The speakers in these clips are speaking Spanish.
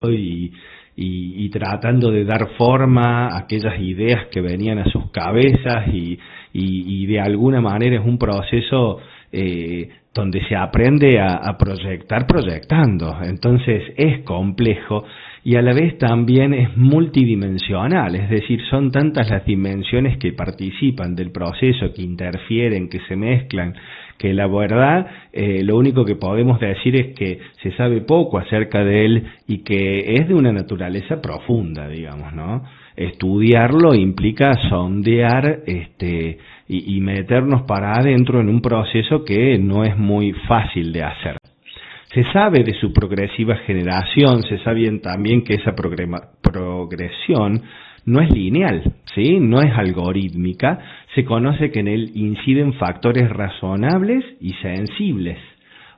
y tratando de dar forma a aquellas ideas que venían a sus cabezas y de alguna manera es un proceso donde se aprende a proyectar proyectando. Entonces es complejo y a la vez también es multidimensional, es decir, son tantas las dimensiones que participan del proceso, que interfieren, que se mezclan, que la verdad lo único que podemos decir es que se sabe poco acerca de él y que es de una naturaleza profunda, digamos, ¿no? Estudiarlo implica sondear y meternos para adentro en un proceso que no es muy fácil de hacer. Se sabe de su progresiva generación, se sabe también que esa progresión no es lineal, ¿sí? No es algorítmica, se conoce que en él inciden factores razonables y sensibles,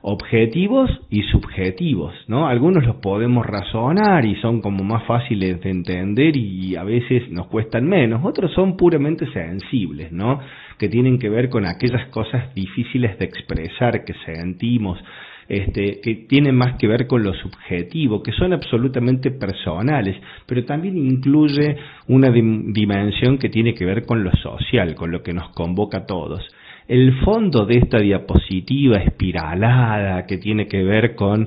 objetivos y subjetivos, ¿no? Algunos los podemos razonar y son como más fáciles de entender y a veces nos cuestan menos, otros son puramente sensibles, ¿no? Que tienen que ver con aquellas cosas difíciles de expresar que sentimos, que tienen más que ver con lo subjetivo, que son absolutamente personales, pero también incluye una dimensión que tiene que ver con lo social, con lo que nos convoca a todos. El fondo de esta diapositiva espiralada que tiene que ver con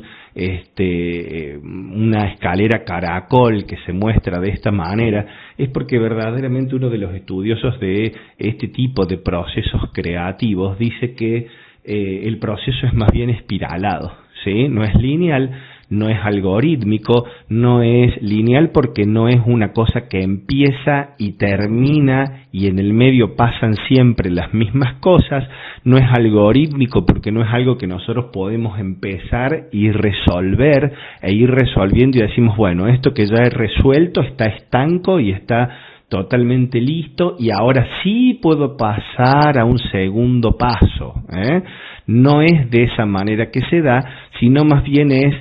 una escalera caracol que se muestra de esta manera es porque verdaderamente uno de los estudiosos de este tipo de procesos creativos dice que el proceso es más bien espiralado, ¿sí? No es lineal, no es algorítmico, no es lineal porque no es una cosa que empieza y termina y en el medio pasan siempre las mismas cosas, no es algorítmico porque no es algo que nosotros podemos empezar y resolver e ir resolviendo y decimos, bueno, esto que ya he resuelto está estanco y está totalmente listo y ahora sí puedo pasar a un segundo paso, ¿eh? No es de esa manera que se da, sino más bien es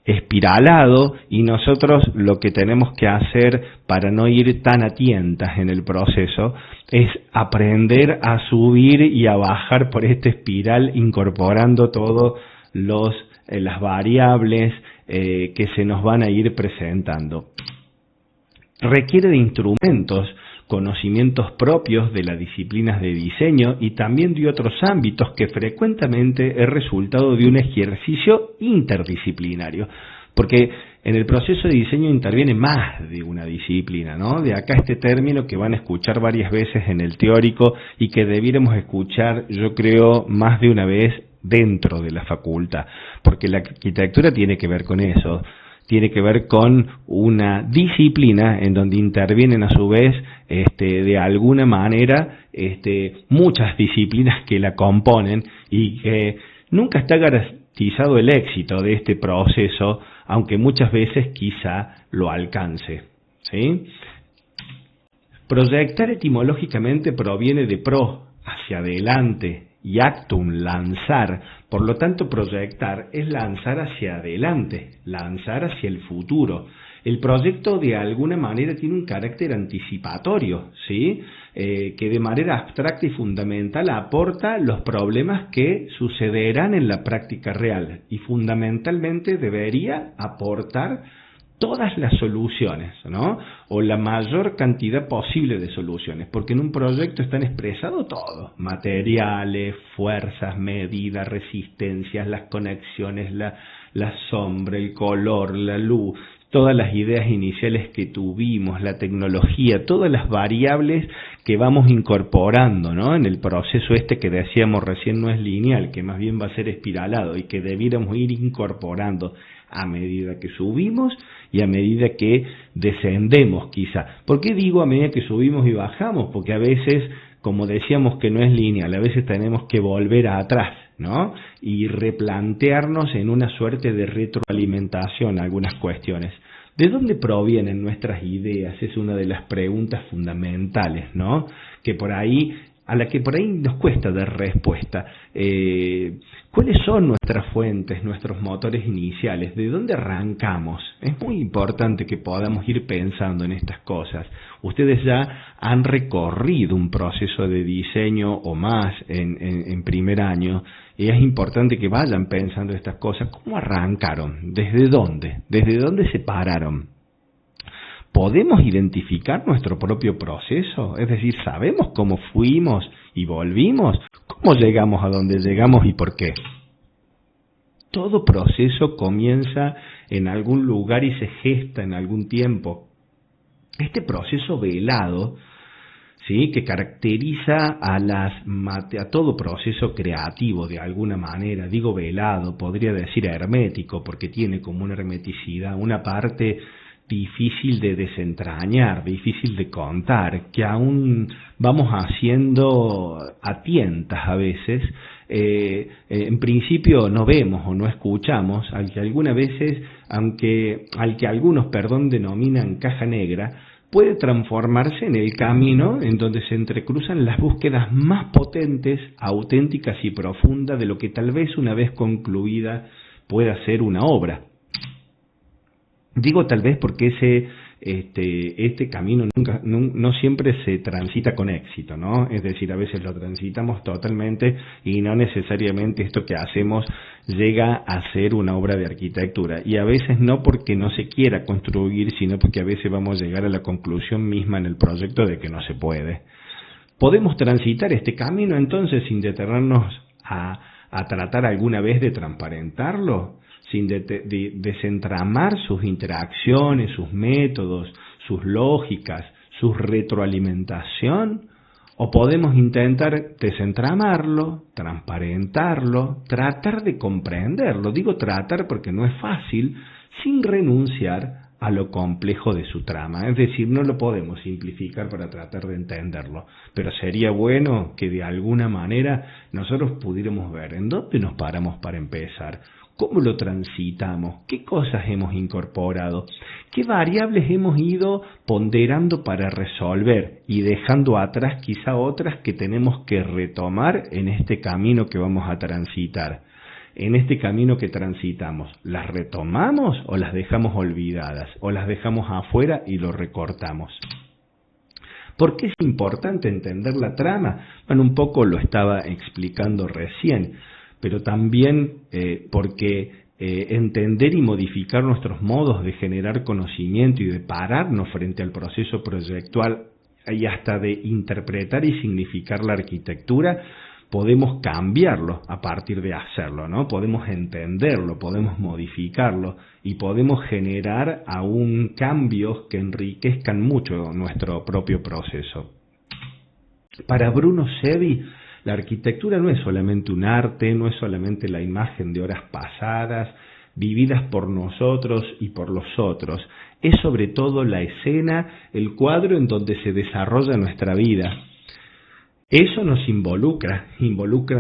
espiralado y nosotros lo que tenemos que hacer para no ir tan a tientas en el proceso es aprender a subir y a bajar por esta espiral incorporando todas las variables que se nos van a ir presentando. Requiere de instrumentos, conocimientos propios de las disciplinas de diseño y también de otros ámbitos que frecuentemente es resultado de un ejercicio interdisciplinario, porque en el proceso de diseño interviene más de una disciplina, ¿no? De acá este término que van a escuchar varias veces en el teórico y que debiéramos escuchar, yo creo, más de una vez dentro de la facultad, porque la arquitectura tiene que ver con eso. Tiene que ver con una disciplina en donde intervienen a su vez de alguna manera muchas disciplinas que la componen y que nunca está garantizado el éxito de este proceso, aunque muchas veces quizá lo alcance, ¿sí? Proyectar etimológicamente proviene de pro, hacia adelante, y actum, lanzar. Por lo tanto, proyectar es lanzar hacia adelante, lanzar hacia el futuro. El proyecto de alguna manera tiene un carácter anticipatorio, ¿sí? Que de manera abstracta y fundamental aporta los problemas que sucederán en la práctica real y fundamentalmente debería aportar todas las soluciones, ¿no? O la mayor cantidad posible de soluciones, porque en un proyecto están expresados todo: materiales, fuerzas, medidas, resistencias, las conexiones, la sombra, el color, la luz, todas las ideas iniciales que tuvimos, la tecnología, todas las variables que vamos incorporando, ¿no? En el proceso que decíamos recién no es lineal, que más bien va a ser espiralado y que debiéramos ir incorporando a medida que subimos y a medida que descendemos quizá. ¿Por qué digo a medida que subimos y bajamos? Porque a veces, como decíamos que no es lineal, a veces tenemos que volver atrás, ¿no? Y replantearnos en una suerte de retroalimentación algunas cuestiones. ¿De dónde provienen nuestras ideas? Es una de las preguntas fundamentales, ¿no? Que por ahí a la que por ahí nos cuesta dar respuesta. ¿Cuáles son nuestras fuentes, nuestros motores iniciales? ¿De dónde arrancamos? Es muy importante que podamos ir pensando en estas cosas. Ustedes ya han recorrido un proceso de diseño o más en primer año, y es importante que vayan pensando estas cosas. ¿Cómo arrancaron? ¿Desde dónde? ¿Desde dónde se pararon? ¿Podemos identificar nuestro propio proceso? Es decir, ¿sabemos cómo fuimos y volvimos? ¿Cómo llegamos a donde llegamos y por qué? Todo proceso comienza en algún lugar y se gesta en algún tiempo. Este proceso velado, ¿sí?, que caracteriza a todo proceso creativo de alguna manera, digo velado, podría decir hermético, porque tiene como una hermeticidad, una parte difícil de desentrañar, difícil de contar, que aún vamos haciendo a tientas a veces. En principio no vemos o no escuchamos, al que algunos denominan caja negra, puede transformarse en el camino en donde se entrecruzan las búsquedas más potentes, auténticas y profundas de lo que tal vez una vez concluida pueda ser una obra. Digo tal vez porque este camino no siempre se transita con éxito, ¿no? Es decir, a veces lo transitamos totalmente y no necesariamente esto que hacemos llega a ser una obra de arquitectura. Y a veces no porque no se quiera construir, sino porque a veces vamos a llegar a la conclusión misma en el proyecto de que no se puede. ¿Podemos transitar este camino entonces sin detenernos a tratar alguna vez de transparentarlo? Sin desentramar sus interacciones, sus métodos, sus lógicas, su retroalimentación, o podemos intentar desentramarlo, transparentarlo, tratar de comprenderlo. Digo tratar porque no es fácil, sin renunciar a lo complejo de su trama. Es decir, no lo podemos simplificar para tratar de entenderlo, pero sería bueno que de alguna manera nosotros pudiéramos ver en dónde nos paramos para empezar. ¿Cómo lo transitamos? ¿Qué cosas hemos incorporado? ¿Qué variables hemos ido ponderando para resolver y dejando atrás quizá otras que tenemos que retomar en este camino que vamos a transitar? En este camino que transitamos, ¿las retomamos o las dejamos olvidadas? ¿O las dejamos afuera y lo recortamos? ¿Por qué es importante entender la trama? Bueno, un poco lo estaba explicando recién, pero también porque entender y modificar nuestros modos de generar conocimiento y de pararnos frente al proceso proyectual y hasta de interpretar y significar la arquitectura, podemos cambiarlo a partir de hacerlo, ¿no? Podemos entenderlo, podemos modificarlo y podemos generar aún cambios que enriquezcan mucho nuestro propio proceso. Para Bruno Sevi, la arquitectura no es solamente un arte, no es solamente la imagen de horas pasadas, vividas por nosotros y por los otros. Es sobre todo la escena, el cuadro en donde se desarrolla nuestra vida. Eso nos involucra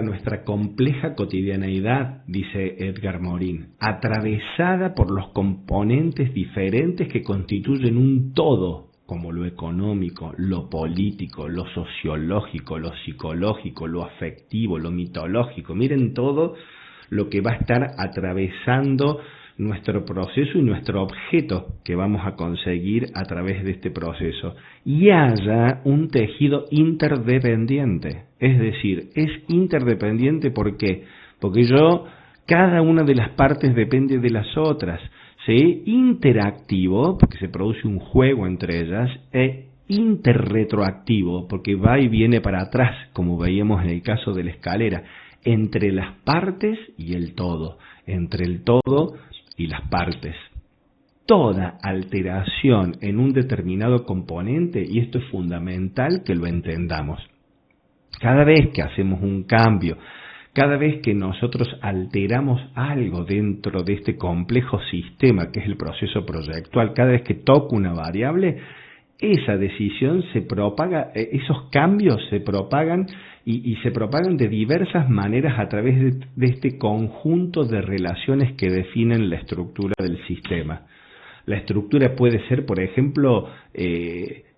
nuestra compleja cotidianeidad, dice Edgar Morin, atravesada por los componentes diferentes que constituyen un todo, como lo económico, lo político, lo sociológico, lo psicológico, lo afectivo, lo mitológico. Miren todo lo que va a estar atravesando nuestro proceso y nuestro objeto que vamos a conseguir a través de este proceso. Y haya un tejido interdependiente, es decir, es interdependiente ¿por qué? Porque cada una de las partes depende de las otras. ¿Sí? Interactivo, porque se produce un juego entre ellas, e interretroactivo, porque va y viene para atrás, como veíamos en el caso de la escalera, entre las partes y el todo, entre el todo y las partes. Toda alteración en un determinado componente, y esto es fundamental que lo entendamos, cada vez que hacemos un cambio, cada vez que nosotros alteramos algo dentro de este complejo sistema que es el proceso proyectual, cada vez que toco una variable, esa decisión se propaga, esos cambios se propagan y se propagan de diversas maneras a través de este conjunto de relaciones que definen la estructura del sistema. La estructura puede ser, por ejemplo,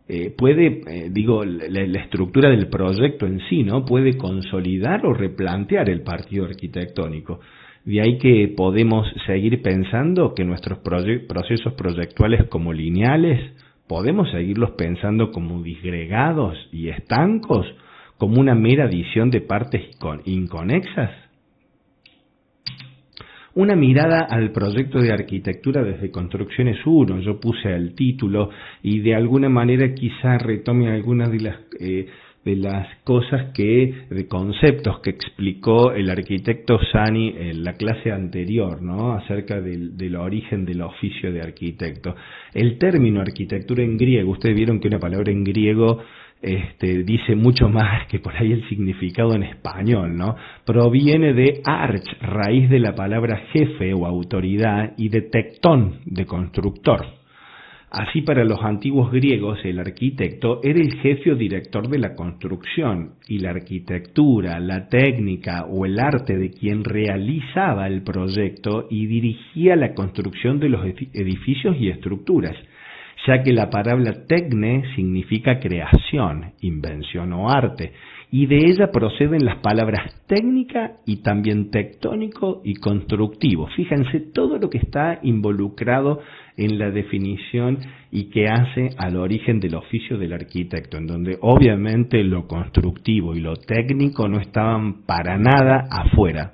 la estructura del proyecto en sí, ¿no? Puede consolidar o replantear el partido arquitectónico. De ahí que podemos seguir pensando que nuestros procesos proyectuales como lineales, podemos seguirlos pensando como disgregados y estancos, como una mera adición de partes inconexas. Una mirada al proyecto de arquitectura desde Construcciones 1, yo puse el título y de alguna manera quizá retome algunas de las cosas de conceptos que explicó el arquitecto Sani en la clase anterior, ¿no? Acerca del origen del oficio de arquitecto. El término arquitectura en griego, ustedes vieron que una palabra en griego dice mucho más que por ahí el significado en español, ¿no? Proviene de arch, raíz de la palabra jefe o autoridad, y de tectón, de constructor. Así, para los antiguos griegos, el arquitecto era el jefe o director de la construcción, y la arquitectura, la técnica o el arte de quien realizaba el proyecto y dirigía la construcción de los edificios y estructuras, ya que la palabra tecne significa creación, invención o arte, y de ella proceden las palabras técnica y también tectónico y constructivo. Fíjense todo lo que está involucrado en la definición y que hace al origen del oficio del arquitecto, en donde obviamente lo constructivo y lo técnico no estaban para nada afuera.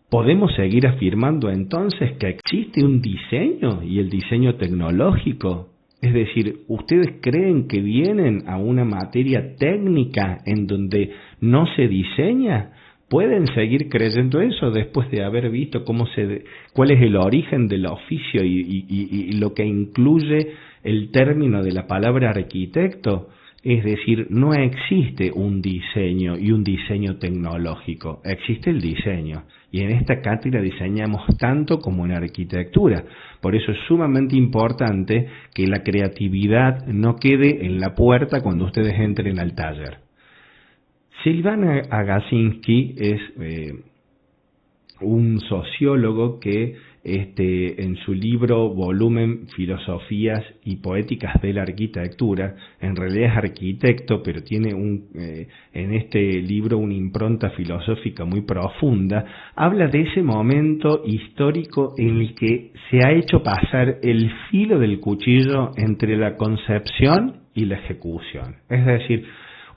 ¿Podemos seguir afirmando entonces que existe un diseño y el diseño tecnológico? Es decir, ¿ustedes creen que vienen a una materia técnica en donde no se diseña? ¿Pueden seguir creyendo eso después de haber visto cuál es el origen del oficio y lo que incluye el término de la palabra arquitecto? Es decir, no existe un diseño y un diseño tecnológico, existe el diseño. Y en esta cátedra diseñamos tanto como en arquitectura. Por eso es sumamente importante que la creatividad no quede en la puerta cuando ustedes entren al taller. Silvan Agassinsky es un sociólogo que en su libro volumen Filosofías y Poéticas de la Arquitectura, en realidad es arquitecto, pero tiene en este libro una impronta filosófica muy profunda, habla de ese momento histórico en el que se ha hecho pasar el filo del cuchillo entre la concepción y la ejecución. Es decir,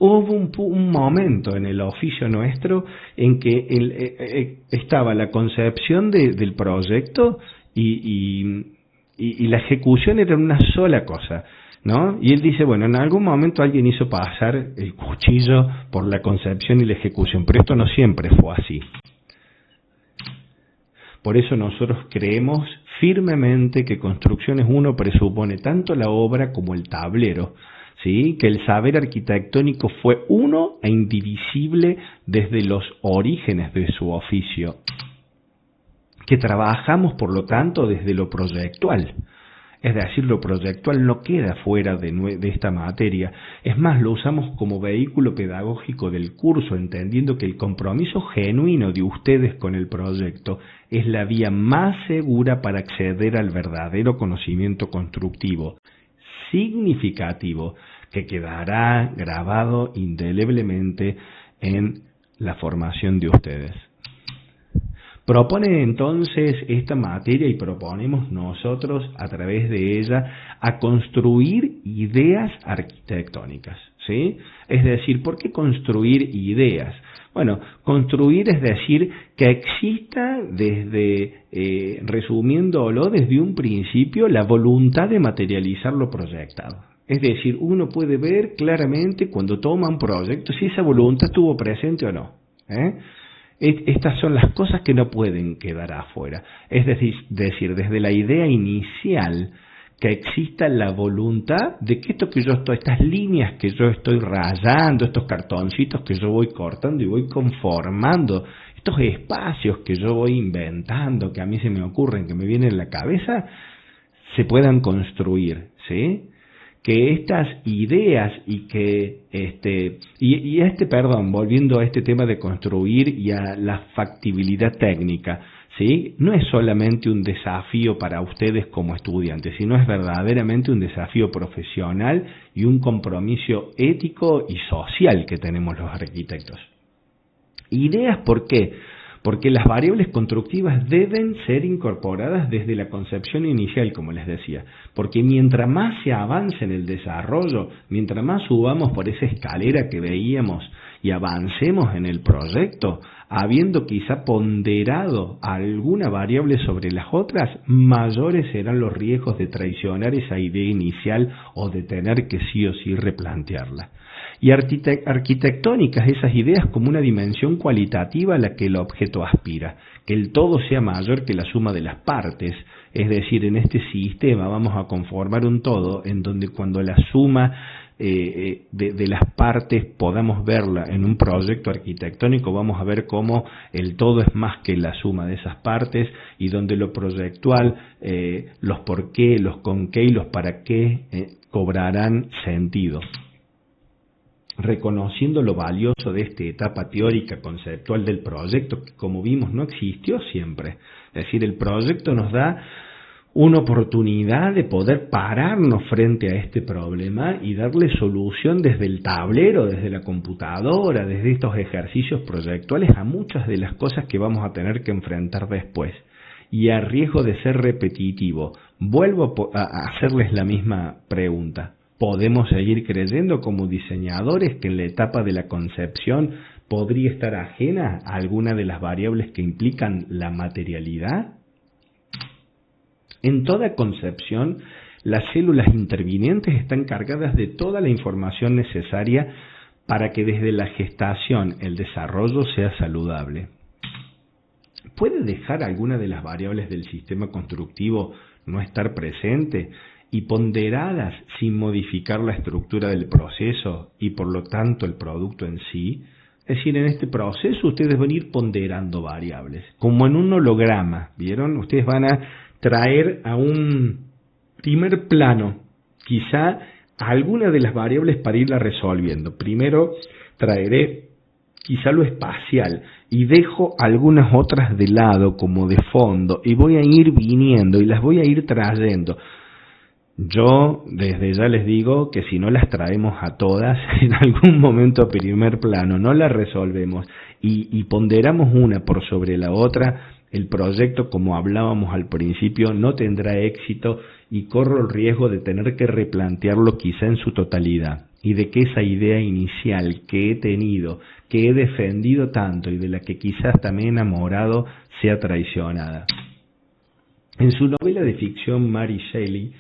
hubo un momento en el oficio nuestro en que estaba la concepción del proyecto y la ejecución era una sola cosa, ¿no? Y él dice, bueno, en algún momento alguien hizo pasar el cuchillo por la concepción y la ejecución, pero esto no siempre fue así. Por eso nosotros creemos firmemente que Construcciones 1 presupone tanto la obra como el tablero, ¿sí? Que el saber arquitectónico fue uno e indivisible desde los orígenes de su oficio, que trabajamos por lo tanto desde lo proyectual, es decir, lo proyectual no queda fuera de esta materia, es más, lo usamos como vehículo pedagógico del curso, entendiendo que el compromiso genuino de ustedes con el proyecto es la vía más segura para acceder al verdadero conocimiento constructivo, significativo, que quedará grabado indeleblemente en la formación de ustedes. Propone entonces esta materia y proponemos nosotros a través de ella a construir ideas arquitectónicas, ¿sí? Es decir, ¿por qué construir ideas? Bueno, construir es decir que exista resumiéndolo desde un principio, la voluntad de materializar lo proyectado. Es decir, uno puede ver claramente cuando toma un proyecto si esa voluntad estuvo presente o no. Estas son las cosas que no pueden quedar afuera. Es decir, desde la idea inicial, que exista la voluntad de que estas líneas que yo estoy rayando, estos cartoncitos que yo voy cortando y voy conformando, estos espacios que yo voy inventando, que a mí se me ocurren, que me vienen en la cabeza, se puedan construir, ¿sí? Que estas ideas volviendo a este tema de construir y a la factibilidad técnica, ¿sí? No es solamente un desafío para ustedes como estudiantes, sino es verdaderamente un desafío profesional y un compromiso ético y social que tenemos los arquitectos. Ideas, ¿por qué? Porque las variables constructivas deben ser incorporadas desde la concepción inicial, como les decía, porque mientras más se avance en el desarrollo, mientras más subamos por esa escalera que veíamos y avancemos en el proyecto, habiendo quizá ponderado alguna variable sobre las otras, mayores serán los riesgos de traicionar esa idea inicial o de tener que sí o sí replantearla. Y arquitectónicas esas ideas como una dimensión cualitativa a la que el objeto aspira, que el todo sea mayor que la suma de las partes, es decir, en este sistema vamos a conformar un todo en donde cuando la suma de las partes podamos verla en un proyecto arquitectónico, vamos a ver cómo el todo es más que la suma de esas partes y donde lo proyectual, los por qué, los con qué y los para qué cobrarán sentido. Reconociendo lo valioso de esta etapa teórica conceptual del proyecto, que como vimos no existió siempre. Es decir, el proyecto nos da una oportunidad de poder pararnos frente a este problema y darle solución desde el tablero, desde la computadora, desde estos ejercicios proyectuales a muchas de las cosas que vamos a tener que enfrentar después. Y a riesgo de ser repetitivo, vuelvo a hacerles la misma pregunta. ¿Podemos seguir creyendo como diseñadores que en la etapa de la concepción podría estar ajena a alguna de las variables que implican la materialidad? En toda concepción, las células intervinientes están cargadas de toda la información necesaria para que desde la gestación el desarrollo sea saludable. ¿Puede dejar alguna de las variables del sistema constructivo no estar presente y ponderadas sin modificar la estructura del proceso y por lo tanto el producto en sí? Es decir, en este proceso ustedes van a ir ponderando variables, como en un holograma, ¿vieron? Ustedes van a traer a un primer plano quizá alguna de las variables para irla resolviendo. Primero traeré quizá lo espacial y dejo algunas otras de lado como de fondo y voy a ir viniendo y las voy a ir trayendo. Yo desde ya les digo que si no las traemos a todas en algún momento a primer plano, no las resolvemos y ponderamos una por sobre la otra, el proyecto, como hablábamos al principio, no tendrá éxito y corro el riesgo de tener que replantearlo quizá en su totalidad y de que esa idea inicial que he tenido, que he defendido tanto y de la que quizás también he enamorado, sea traicionada. En su novela de ficción Mary Shelley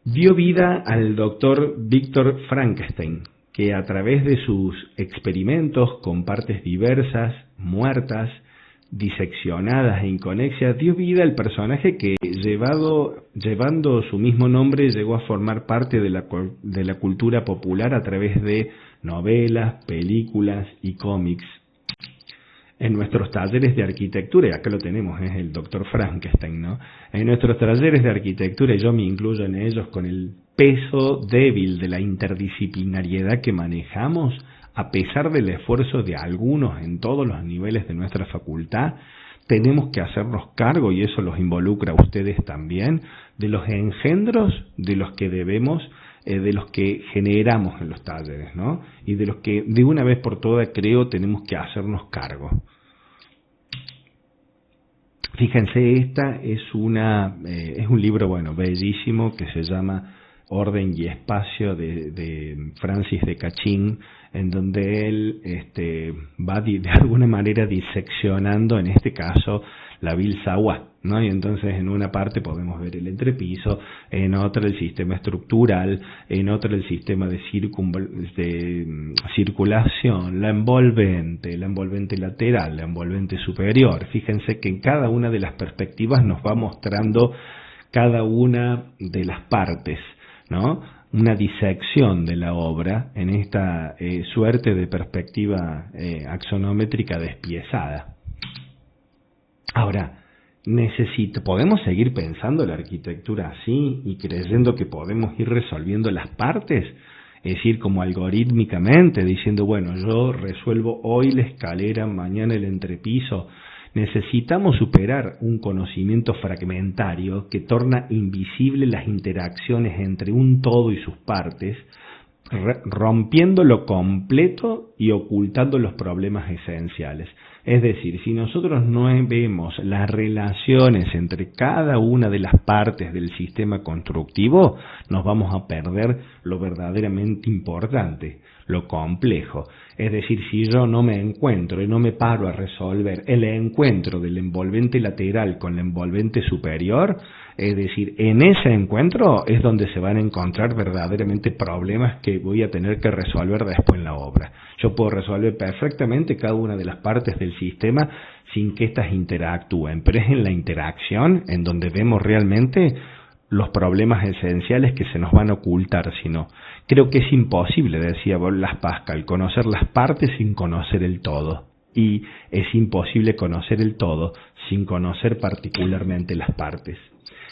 dio vida al doctor Víctor Frankenstein, que a través de sus experimentos con partes diversas, muertas, diseccionadas e inconexas, dio vida al personaje que, llevando su mismo nombre, llegó a formar parte de la cultura popular a través de novelas, películas y cómics. En nuestros talleres de arquitectura, y acá lo tenemos, es el doctor Frankenstein, ¿no? En nuestros talleres de arquitectura, y yo me incluyo en ellos, con el peso débil de la interdisciplinariedad que manejamos, a pesar del esfuerzo de algunos en todos los niveles de nuestra facultad, tenemos que hacernos cargo, y eso los involucra a ustedes también, de los engendros de los que debemos, de los que generamos en los talleres, ¿no? Y de los que de una vez por todas creo tenemos que hacernos cargo. Fíjense, esta es un libro, bueno, bellísimo, que se llama Orden y Espacio de Francis de Cachín, en donde él va de alguna manera diseccionando, en este caso, la Vilsawa, ¿no? Y entonces en una parte podemos ver el entrepiso, en otra el sistema estructural, en otra el sistema de circulación, la envolvente lateral, la envolvente superior. Fíjense que en cada una de las perspectivas nos va mostrando cada una de las partes, ¿no? Una disección de la obra en esta suerte de perspectiva axonométrica despiezada. Ahora, ¿podemos seguir pensando la arquitectura así y creyendo que podemos ir resolviendo las partes? Es decir, como algorítmicamente, diciendo, bueno, yo resuelvo hoy la escalera, mañana el entrepiso. Necesitamos superar un conocimiento fragmentario que torna invisible las interacciones entre un todo y sus partes, rompiendo lo completo y ocultando los problemas esenciales. Es decir, si nosotros no vemos las relaciones entre cada una de las partes del sistema constructivo, nos vamos a perder lo verdaderamente importante, lo complejo. Es decir, si yo no me encuentro y no me paro a resolver el encuentro del envolvente lateral con la envolvente superior, es decir, en ese encuentro es donde se van a encontrar verdaderamente problemas que voy a tener que resolver después en la obra. Yo puedo resolver perfectamente cada una de las partes del sistema sin que éstas interactúen, pero es en la interacción en donde vemos realmente los problemas esenciales que se nos van a ocultar, si no. Creo que es imposible, decía Blas Pascal, conocer las partes sin conocer el todo. Y es imposible conocer el todo sin conocer particularmente las partes.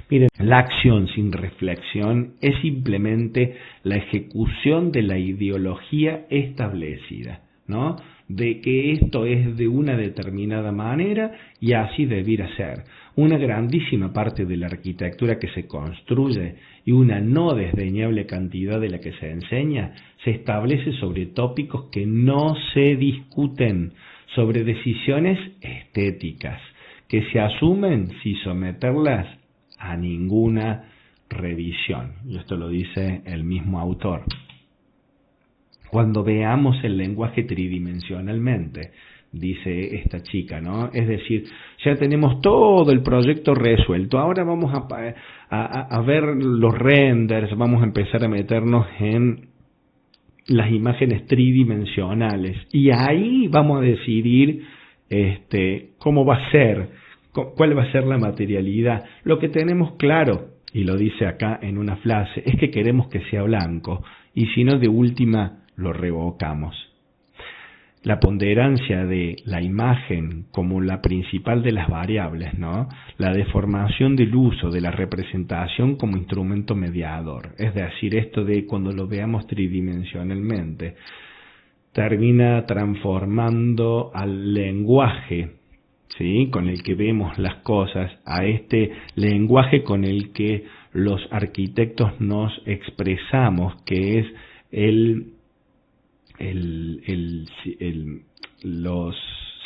Miren, la acción sin reflexión es simplemente la ejecución de la ideología establecida, ¿no? De que esto es de una determinada manera y así debiera ser. Una grandísima parte de la arquitectura que se construye y una no desdeñable cantidad de la que se enseña se establece sobre tópicos que no se discuten, sobre decisiones estéticas, que se asumen sin someterlas a ninguna revisión. Y esto lo dice el mismo autor. Cuando veamos el lenguaje tridimensionalmente, dice esta chica, ¿no? Es decir, ya tenemos todo el proyecto resuelto, ahora vamos a ver los renders, vamos a empezar a meternos en las imágenes tridimensionales y ahí vamos a decidir cómo va a ser, cuál va a ser la materialidad. Lo que tenemos claro, y lo dice acá en una frase, es que queremos que sea blanco y si no, de última lo revocamos. La ponderancia de la imagen como la principal de las variables, ¿no? La deformación del uso de la representación como instrumento mediador, es decir, esto de cuando lo veamos tridimensionalmente, termina transformando al lenguaje, ¿sí?, con el que vemos las cosas, a este lenguaje con el que los arquitectos nos expresamos, que es los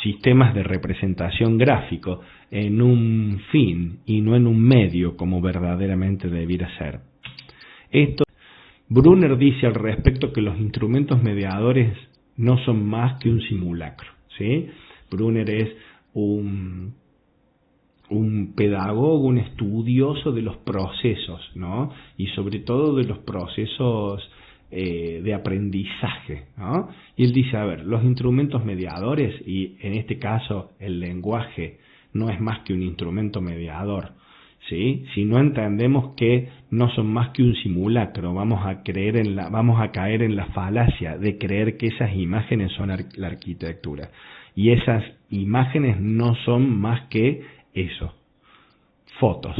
sistemas de representación gráfico en un fin y no en un medio como verdaderamente debiera ser. Brunner dice al respecto que los instrumentos mediadores no son más que un simulacro, ¿sí? Brunner es un pedagogo, un estudioso de los procesos, ¿no? Y sobre todo de los procesos de aprendizaje, ¿no? Y él dice, a ver, los instrumentos mediadores, y en este caso el lenguaje no es más que un instrumento mediador, ¿sí? Si no entendemos que no son más que un simulacro, vamos a caer en la falacia de creer que esas imágenes son la arquitectura. Y esas imágenes no son más que eso, fotos.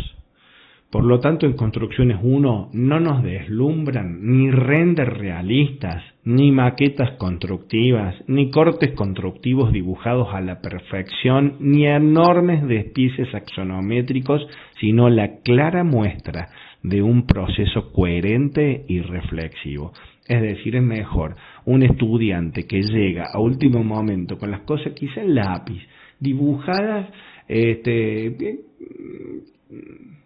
Por lo tanto, en Construcciones 1 no nos deslumbran ni renders realistas, ni maquetas constructivas, ni cortes constructivos dibujados a la perfección, ni enormes despices axonométricos, sino la clara muestra de un proceso coherente y reflexivo. Es decir, es mejor un estudiante que llega a último momento con las cosas quizá en lápiz, dibujadas,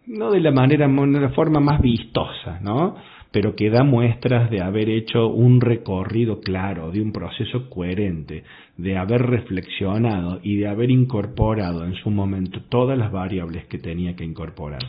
no de la forma más vistosa, ¿no?, pero que da muestras de haber hecho un recorrido claro, de un proceso coherente, de haber reflexionado y de haber incorporado en su momento todas las variables que tenía que incorporar.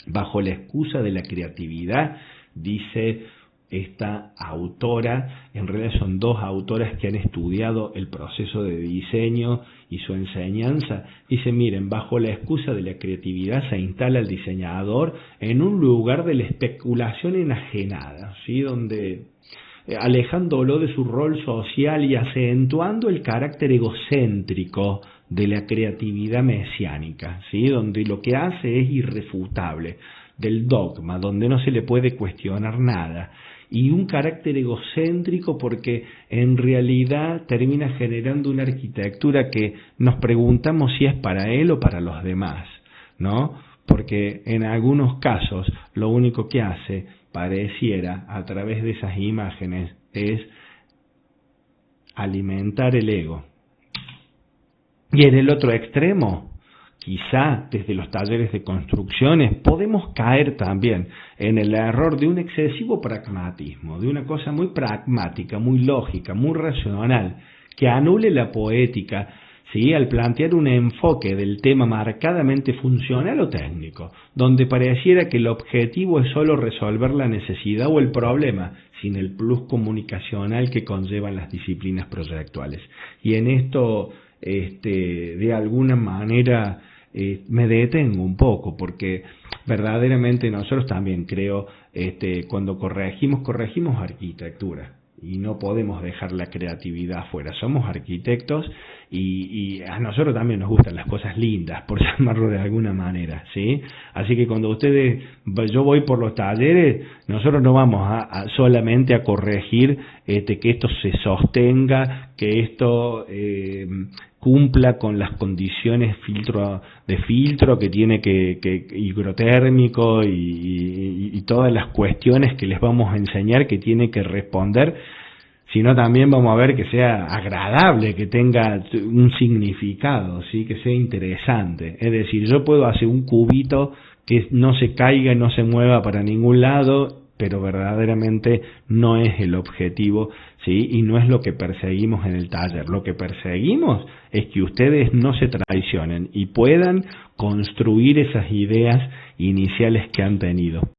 Bajo la excusa de la creatividad, dice esta autora, en realidad son dos autoras que han estudiado el proceso de diseño y su enseñanza, dice, miren, bajo la excusa de la creatividad se instala el diseñador en un lugar de la especulación enajenada, ¿sí?, donde alejándolo de su rol social y acentuando el carácter egocéntrico de la creatividad mesiánica, ¿sí?, donde lo que hace es irrefutable, del dogma, donde no se le puede cuestionar nada. y un carácter egocéntrico porque en realidad termina generando una arquitectura que nos preguntamos si es para él o para los demás, ¿no? Porque en algunos casos lo único que hace, pareciera, a través de esas imágenes, es alimentar el ego. Y en el otro extremo, quizá desde los talleres de construcciones, podemos caer también en el error de un excesivo pragmatismo, de una cosa muy pragmática, muy lógica, muy racional, que anule la poética, ¿sí?, al plantear un enfoque del tema marcadamente funcional o técnico, donde pareciera que el objetivo es solo resolver la necesidad o el problema, sin el plus comunicacional que conllevan las disciplinas proyectuales. Y en esto, de alguna manera, me detengo un poco, porque verdaderamente nosotros también creo, cuando corregimos arquitectura, y no podemos dejar la creatividad afuera. Somos arquitectos y a nosotros también nos gustan las cosas lindas, por llamarlo de alguna manera, ¿sí? Así que cuando yo voy por los talleres, nosotros no vamos a solamente a corregir que esto se sostenga, que esto cumpla con las condiciones de filtro que tiene que higrotérmico y todas las cuestiones que les vamos a enseñar que tiene que responder, sino también vamos a ver que sea agradable, que tenga un significado, ¿sí?, que sea interesante. Es decir, yo puedo hacer un cubito que no se caiga y no se mueva para ningún lado, pero verdaderamente no es el objetivo, ¿sí?, y no es lo que perseguimos en el taller. Lo que perseguimos es que ustedes no se traicionen y puedan construir esas ideas iniciales que han tenido.